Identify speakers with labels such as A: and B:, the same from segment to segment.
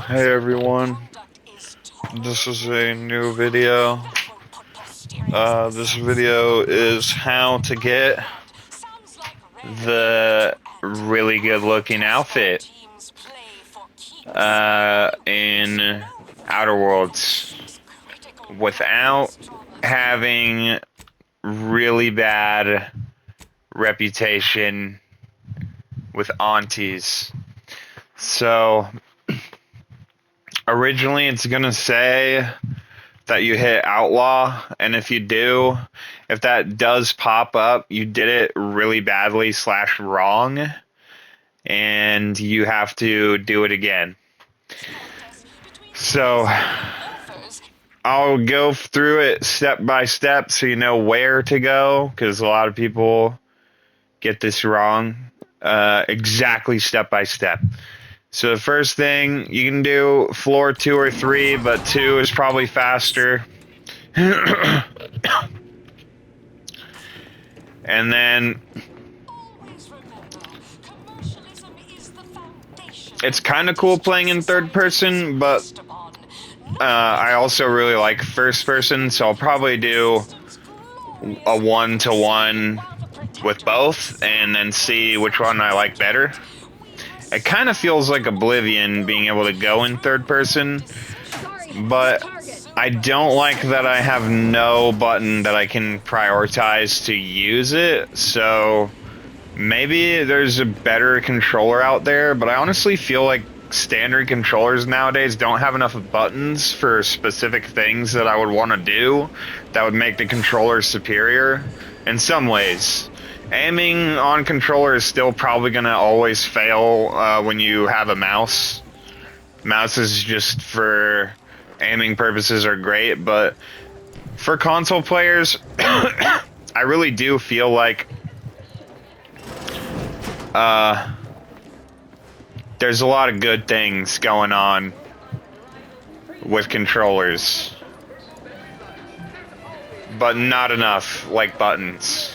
A: Hey everyone, this is a new video. This video is how to get the really good looking outfit in Outer Worlds without having really bad reputation with aunties. So originally it's gonna say that you hit outlaw, and if you do, if that does pop up, you did it really badly / wrong, and you have to do it again. So I'll go through it step by step so you know where to go, because a lot of people get this wrong. Exactly step by step. So the first thing you can do floor 2 or 3, but 2 is probably faster. And then it's kind of cool playing in third person, but I also really like first person, so I'll probably do a 1-to-1 with both and then see which one I like better. It kind of feels like Oblivion being able to go in third person, but I don't like that I have no button that I can prioritize to use it, so maybe there's a better controller out there, but I honestly feel like standard controllers nowadays don't have enough buttons for specific things that I would want to do that would make the controller superior in some ways. Aiming on controller is still probably going to always fail when you have a mouse. Mouses just for aiming purposes are great, but for console players, I really do feel like there's a lot of good things going on with controllers, but not enough like buttons.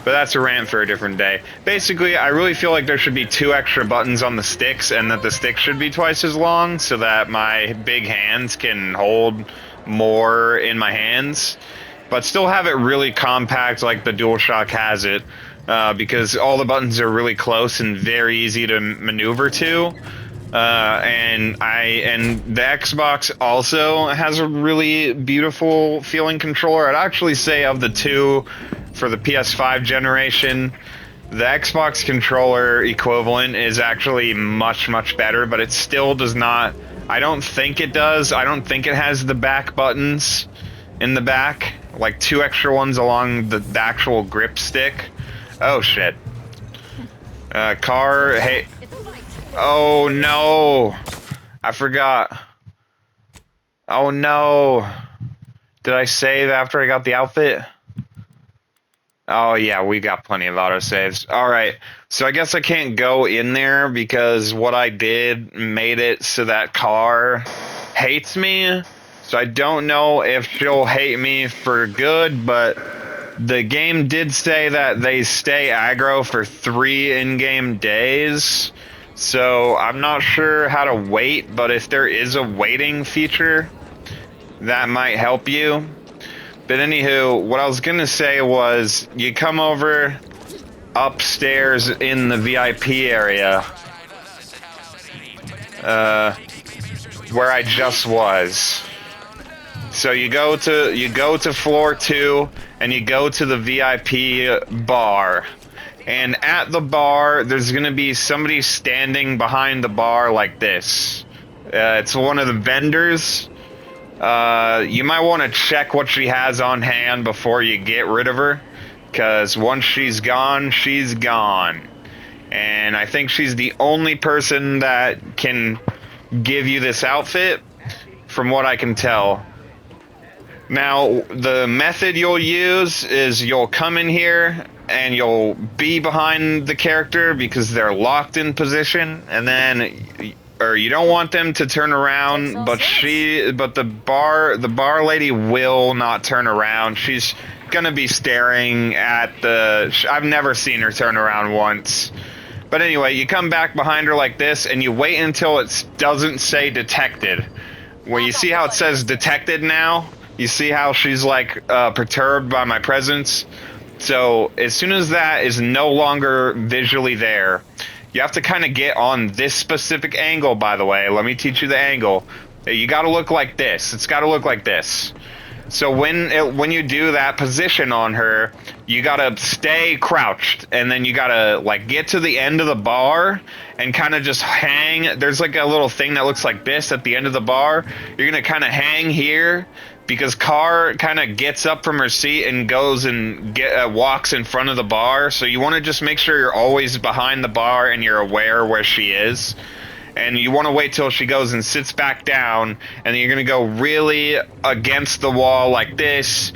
A: But that's a rant for a different day. Basically, I really feel like there should be 2 extra buttons on the sticks, and that the sticks should be twice as long so that my big hands can hold more in my hands, but still have it really compact like the DualShock has it, because all the buttons are really close and very easy to maneuver to. And the Xbox also has a really beautiful feeling controller. I'd actually say of the 2 for the PS5 generation, the Xbox controller equivalent is actually much, much better, but it still does not. I don't think it does. I don't think it has the back buttons in the back, like 2 extra ones along the actual grip stick. Oh shit. Car, hey. Oh no. I forgot. Oh no. Did I save after I got the outfit? Oh yeah, we got plenty of autosaves. Alright, so I guess I can't go in there because what I did made it so that car hates me. So I don't know if she'll hate me for good, but the game did say that they stay aggro for 3 in-game days. So I'm not sure how to wait, but if there is a waiting feature, that might help you. But anywho, what I was gonna say was, you come over upstairs in the VIP area, where I just was. So you go to floor 2, and you go to the VIP bar. And at the bar, there's gonna be somebody standing behind the bar like this. It's one of the vendors. You might want to check what she has on hand before you get rid of her, because once she's gone, she's gone. And I think she's the only person that can give you this outfit, from what I can tell. Now, the method you'll use is you'll come in here and you'll be behind the character because they're locked in position, and then, or you don't want them to turn around, but the bar lady will not turn around. She's gonna be staring at I've never seen her turn around once. But anyway, you come back behind her like this, and you wait until it doesn't say detected. Where you see how it says detected now? You see how she's like perturbed by my presence? So as soon as that is no longer visually there, you have to kind of get on this specific angle, by the way. Let me teach you the angle. You got to look like this. It's got to look like this. So when you do that position on her, you gotta stay crouched, and then you gotta like get to the end of the bar and kind of just hang. There's like a little thing that looks like this at the end of the bar. You're gonna kind of hang here because Car kind of gets up from her seat and goes and walks in front of the bar. So you want to just make sure you're always behind the bar and you're aware where she is. And you want to wait till she goes and sits back down, and then you're going to go really against the wall like this,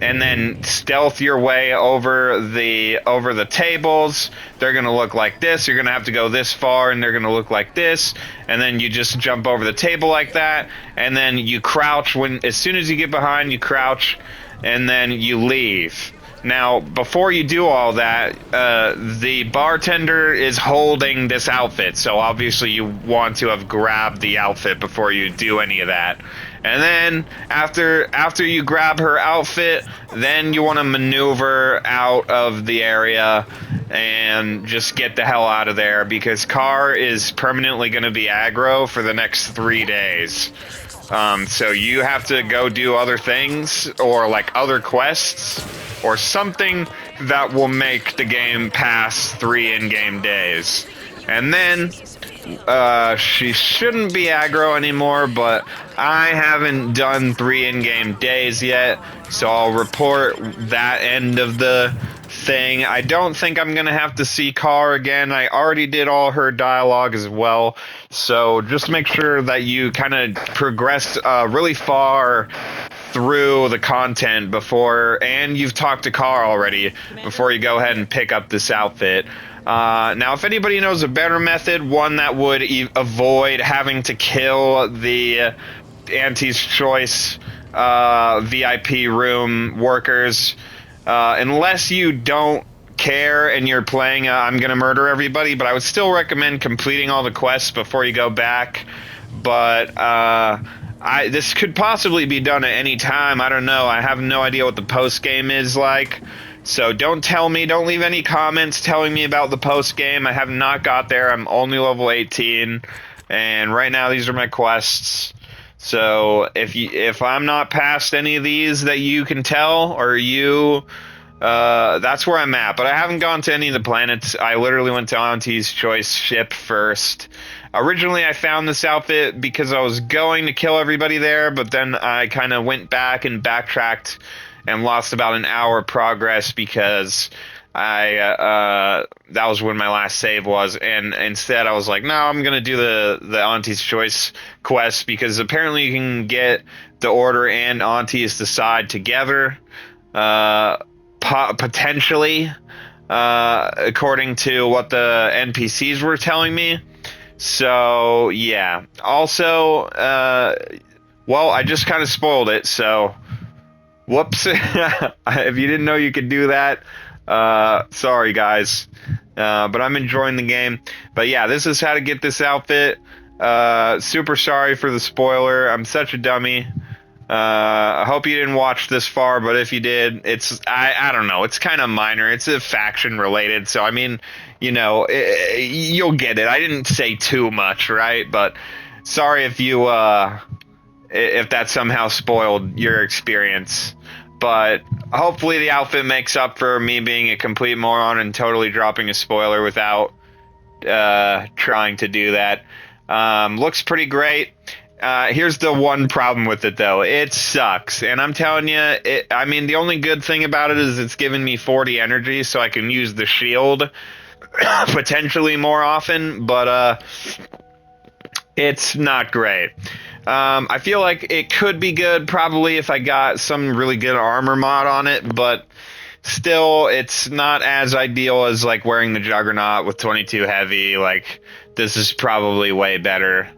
A: and then stealth your way over the tables. They're going to look like this. You're going to have to go this far, and they're going to look like this. And then you just jump over the table like that, and then you crouch. As soon as you get behind, you crouch, and then you leave. Now, before you do all that, the bartender is holding this outfit, so obviously you want to have grabbed the outfit before you do any of that. And then, after you grab her outfit, then you want to maneuver out of the area and just get the hell out of there, because Car is permanently going to be aggro for the next 3 days. So you have to go do other things, or like other quests, or something that will make the game pass 3 in-game days. And then, she shouldn't be aggro anymore, but I haven't done 3 in-game days yet, so I'll report that end of the thing. I don't think I'm gonna have to see Car again. I already did all her dialogue as well, so just make sure that you kind of progress really far through the content before, and you've talked to Car already, before you go ahead and pick up this outfit. Now, if anybody knows a better method, one that would avoid having to kill the Auntie's Choice VIP room workers, unless you don't care and you're playing I'm gonna murder everybody, but I would still recommend completing all the quests before you go back. But this could possibly be done at any time. I don't know. I have no idea what the post game is like. So don't leave any comments telling me about the post game. I have not got there. I'm only level 18, and right now these are my quests. So if I'm not past any of these that you can tell, or that's where I'm at. But I haven't gone to any of the planets. I literally went to Auntie's Choice ship first. Originally, I found this outfit because I was going to kill everybody there, but then I kind of went back and backtracked and lost about an hour progress because that was when my last save was, and instead I was like, no, I'm gonna do the Auntie's Choice quest, because apparently you can get the Order and Auntie's Decide together, potentially, according to what the NPCs were telling me. So yeah. Also, well, I just kind of spoiled it, so whoops. If you didn't know you could do that, sorry guys. But I'm enjoying the game. But yeah, this is how to get this outfit. Super sorry for the spoiler. I'm such a dummy. I hope you didn't watch this far, but if you did, I don't know. It's kind of minor. It's a faction related, so I mean, you'll get it. I didn't say too much, right? But sorry if that somehow spoiled your experience. But hopefully the outfit makes up for me being a complete moron and totally dropping a spoiler without trying to do that. Looks pretty great. Here's the one problem with it, though. It sucks. And I'm telling you, the only good thing about it is it's giving me 40 energy, so I can use the shield potentially more often, but it's not great. I feel like it could be good probably if I got some really good armor mod on it, but still, it's not as ideal as like wearing the Juggernaut with 22 heavy. Like, this is probably way better.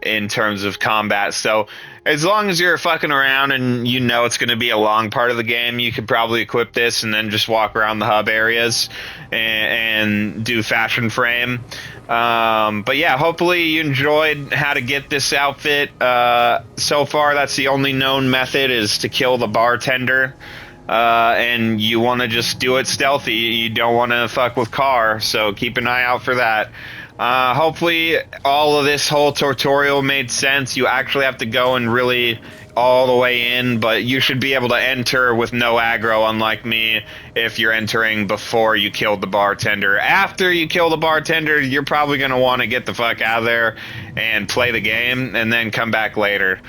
A: in terms of combat. So as long as you're fucking around and you know it's going to be a long part of the game, you could probably equip this and then just walk around the hub areas and do fashion frame. But yeah, hopefully you enjoyed how to get this outfit. So far, that's the only known method, is to kill the bartender. And you want to just do it stealthy. You don't want to fuck with Car, so keep an eye out for that. Hopefully all of this whole tutorial made sense. You actually have to go and really all the way in, but you should be able to enter with no aggro, unlike me, if you're entering before you killed the bartender. After you kill the bartender, you're probably going to want to get the fuck out of there and play the game, and then come back later.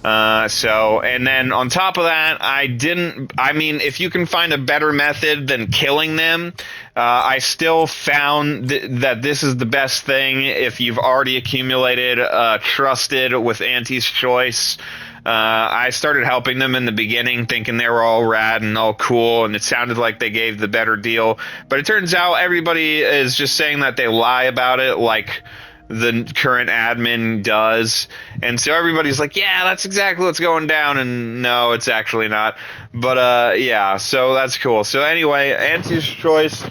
A: And then on top of that, if you can find a better method than killing them, I still found that this is the best thing if you've already accumulated Trusted with Auntie's Choice. I started helping them in the beginning, thinking they were all rad and all cool, and it sounded like they gave the better deal. But it turns out everybody is just saying that they lie about it, like the current admin does. And so everybody's like, yeah, that's exactly what's going down, and no, it's actually not. But yeah, so that's cool. So anyway, Auntie's Choice,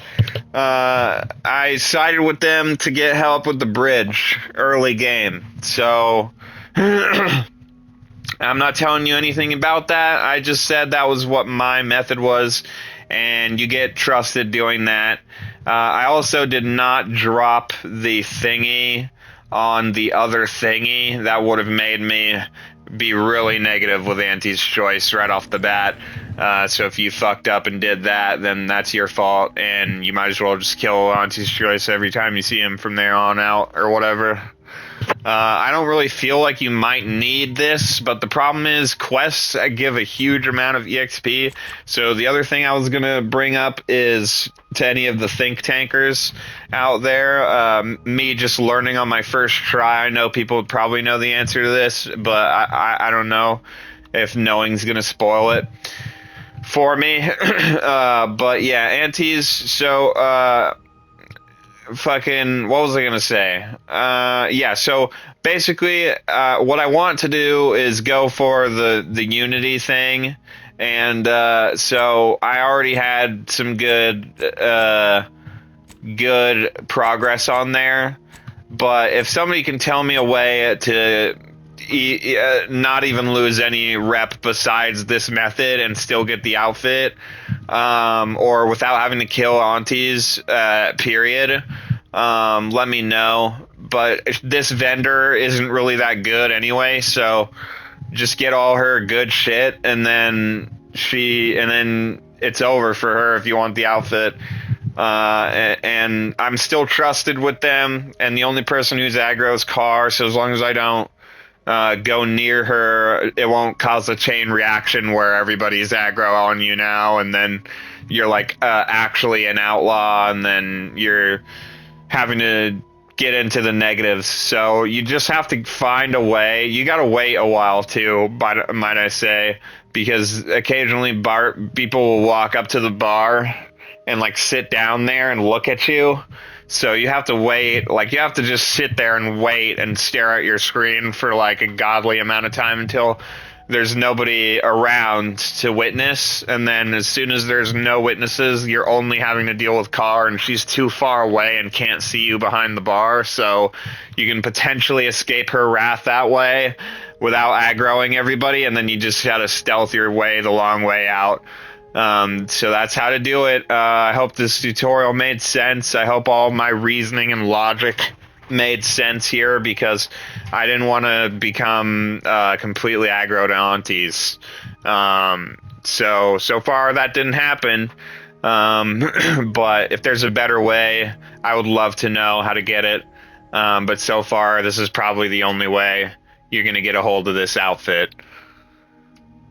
A: I sided with them to get help with the bridge early game. So I'm not telling you anything about that. I just said that was what my method was, and you get Trusted doing that. I also did not drop the thingy on the other thingy. That would have made me be really negative with Auntie's Choice right off the bat. So if you fucked up and did that, then that's your fault, and you might as well just kill Auntie's Choice every time you see him from there on out, or whatever. I don't really feel like you might need this, but the problem is quests give a huge amount of EXP. So the other thing I was going to bring up is, to any of the think tankers out there, me just learning on my first try. I know people probably know the answer to this, but I don't know if knowing's going to spoil it for me. But yeah, Auntie's, so fucking, what was I gonna say? Yeah, so basically, what I want to do is go for the Unity thing, and so I already had some good progress on there. But if somebody can tell me a way to not even lose any rep besides this method and still get the outfit, or without having to kill aunties, period, let me know. But this vendor isn't really that good anyway, so just get all her good shit, and then it's over for her if you want the outfit. And I'm still trusted with them, and the only person who's aggro is Car, so as long as I don't go near her, it won't cause a chain reaction where everybody's aggro on you now, and then you're like actually an outlaw, and then you're having to get into the negatives. So you just have to find a way. You gotta wait a while too, might I say, because occasionally people will walk up to the bar and like sit down there and look at you. So you have to wait, like you have to just sit there and wait and stare at your screen for like a godly amount of time until there's nobody around to witness. And then as soon as there's no witnesses, you're only having to deal with Car, and she's too far away and can't see you behind the bar. So you can potentially escape her wrath that way without aggroing everybody, and then you just gotta stealth your way the long way out. So that's how to do it. I hope this tutorial made sense. I hope all my reasoning and logic made sense here, because I didn't want to become completely aggro to aunties. So far that didn't happen. But if there's a better way, I would love to know how to get it. But so far, this is probably the only way you're going to get a hold of this outfit.